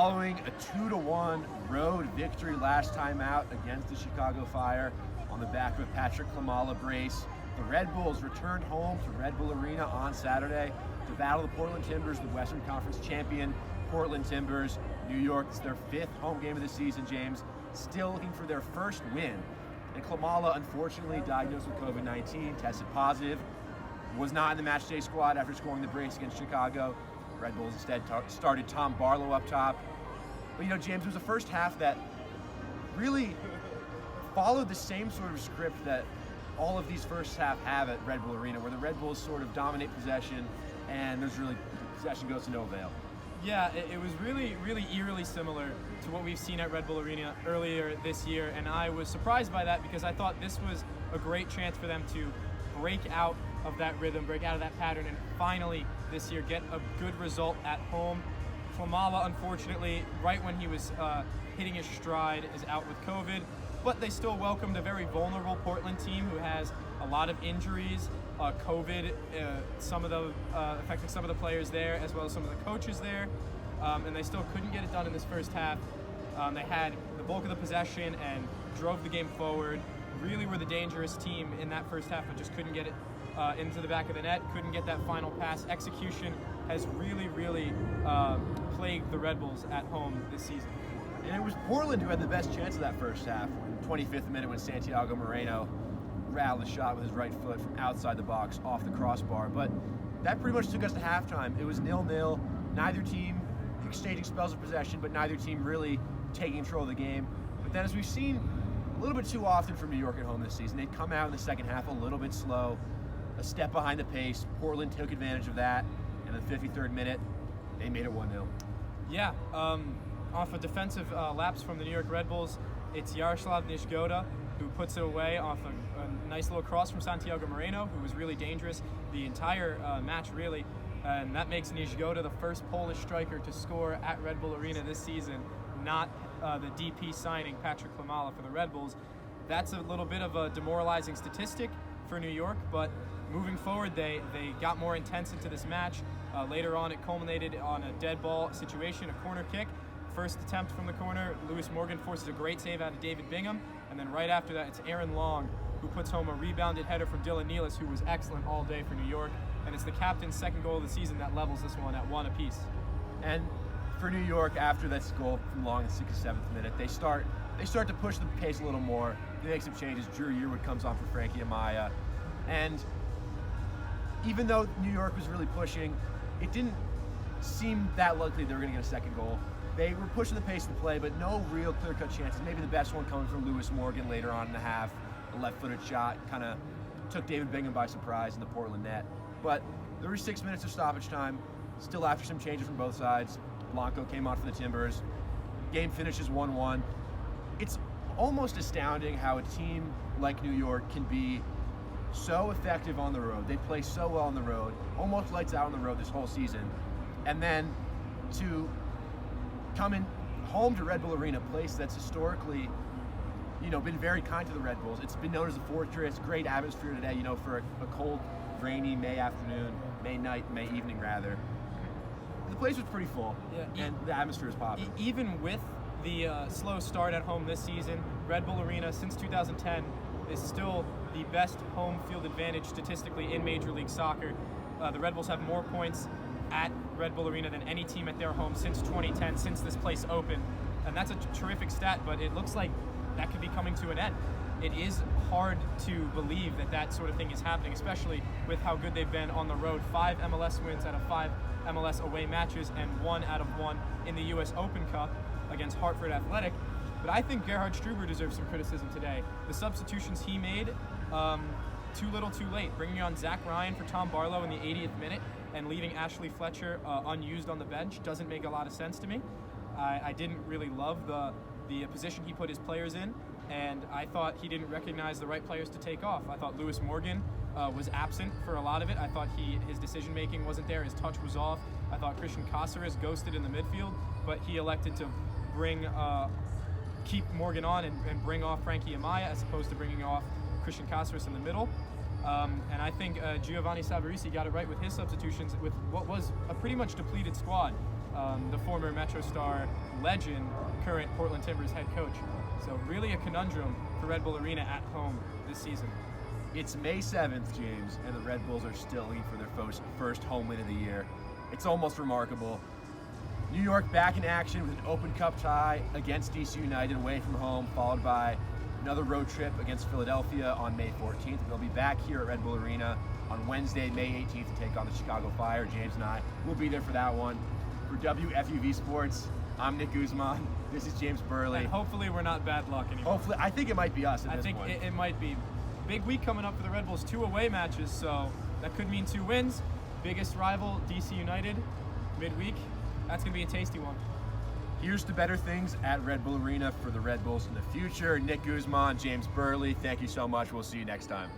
Following a 2-1 road victory last time out against the Chicago Fire on the back of a Patrick Klimala brace, the Red Bulls returned home to Red Bull Arena on Saturday to battle the Portland Timbers, the Western Conference champion Portland Timbers. New York, it's their 5th home game of the season, James, still looking for their first win. And Klimala, unfortunately, diagnosed with COVID-19, tested positive, was not in the matchday squad after scoring the brace against Chicago. Red Bulls instead started Tom Barlow up top. But James, it was a first half that really followed the same sort of script that all of these first half have at Red Bull Arena, where the Red Bulls sort of dominate possession, and possession goes to no avail. Yeah, it was really, really eerily similar to what we've seen at Red Bull Arena earlier this year, and I was surprised by that because I thought this was a great chance for them to break out of that rhythm, break out of that pattern, and finally this year get a good result at home. Klimala, unfortunately, right when he was hitting his stride, is out with COVID, but they still welcomed a very vulnerable Portland team who has a lot of injuries, COVID, affecting some of the players there as well as some of the coaches there, and they still couldn't get it done in this first half. They had the bulk of the possession and drove the game forward, really were the dangerous team in that first half, but just couldn't get it into the back of the net, couldn't get that final pass. Execution has really, really plagued the Red Bulls at home this season. And it was Portland who had the best chance of that first half. In the 25th minute, when Santiago Moreno rattled a shot with his right foot from outside the box off the crossbar. But that pretty much took us to halftime. It was 0-0. Neither team exchanging spells of possession, but neither team really taking control of the game. But then, as we've seen a little bit too often from New York at home this season, they'd come out in the second half a little bit slow, a step behind the pace. Portland took advantage of that. And in the 53rd minute, they made it 1-0. Yeah, off a defensive lapse from the New York Red Bulls, it's Jaroslaw Niezgoda who puts it away off a nice little cross from Santiago Moreno, who was really dangerous the entire match, really. And that makes Niezgoda the first Polish striker to score at Red Bull Arena this season, not the DP signing Patrick Klimala for the Red Bulls. That's a little bit of a demoralizing statistic for New York, but moving forward, they got more intense into this match. Later on, it culminated on a dead ball situation, a corner kick. First attempt from the corner, Lewis Morgan forces a great save out of David Bingham, and then right after that, it's Aaron Long who puts home a rebounded header from Dylan Nealis, who was excellent all day for New York, and it's the captain's second goal of the season that levels this one at 1 apiece. And for New York, after that goal from Long in the 67th minute, they start to push the pace a little more. They make some changes. Drew Yearwood comes on for Frankie Amaya, and even though New York was really pushing, it didn't seem that likely they were going to get a second goal. They were pushing the pace of the play, but no real clear-cut chances. Maybe the best one coming from Lewis Morgan later on in the half. A left-footed shot kind of took David Bingham by surprise in the Portland net. But there were 6 minutes of stoppage time. Still, after some changes from both sides, Blanco came on for the Timbers. Game finishes 1-1. It's almost astounding how a team like New York can be so effective on the road. They play so well on the road, almost lights out on the road this whole season. And then to come in home to Red Bull Arena, a place that's historically, been very kind to the Red Bulls. It's been known as the Fortress, great atmosphere today, for a cold, rainy May evening rather. The place was pretty full, and the atmosphere was popping. Even with the slow start at home this season, Red Bull Arena since 2010 is still the best home field advantage statistically in Major League Soccer. The Red Bulls have more points at Red Bull Arena than any team at their home since 2010, since this place opened. And that's a terrific stat, but it looks like that could be coming to an end. It is hard to believe that sort of thing is happening, especially with how good they've been on the road. 5 MLS wins out of 5 MLS away matches and 1 out of 1 in the U.S. Open Cup against Hartford Athletic. But I think Gerhard Struber deserves some criticism today. The substitutions he made, too little too late. Bringing on Zach Ryan for Tom Barlow in the 80th minute and leaving Ashley Fletcher unused on the bench doesn't make a lot of sense to me. I didn't really love the position he put his players in, and I thought he didn't recognize the right players to take off. I thought Lewis Morgan was absent for a lot of it. I thought his decision-making wasn't there. His touch was off. I thought Christian Cáceres ghosted in the midfield, but he elected to keep Morgan on and bring off Frankie Amaya as opposed to bringing off Christian Cáceres in the middle. And I think Giovanni Savarese got it right with his substitutions with what was a pretty much depleted squad. the former MetroStar legend, current Portland Timbers head coach. So really a conundrum for Red Bull Arena at home this season. It's May 7th, James, and the Red Bulls are still looking for their first home win of the year. It's almost remarkable. New York back in action with an Open Cup tie against DC United away from home, followed by another road trip against Philadelphia on May 14th. They'll be back here at Red Bull Arena on Wednesday, May 18th to take on the Chicago Fire. James and I will be there for that one. For WFUV Sports, I'm Nick Guzman. This is James Burley. And hopefully we're not bad luck anymore. Hopefully, I think it might be us at I this think point. it might be. Big week coming up for the Red Bulls, 2 away matches, so that could mean 2 wins. Biggest rival, DC United, midweek. That's going to be a tasty one. Here's to better things at Red Bull Arena for the Red Bulls in the future. Nick Guzman, James Burley, thank you so much. We'll see you next time.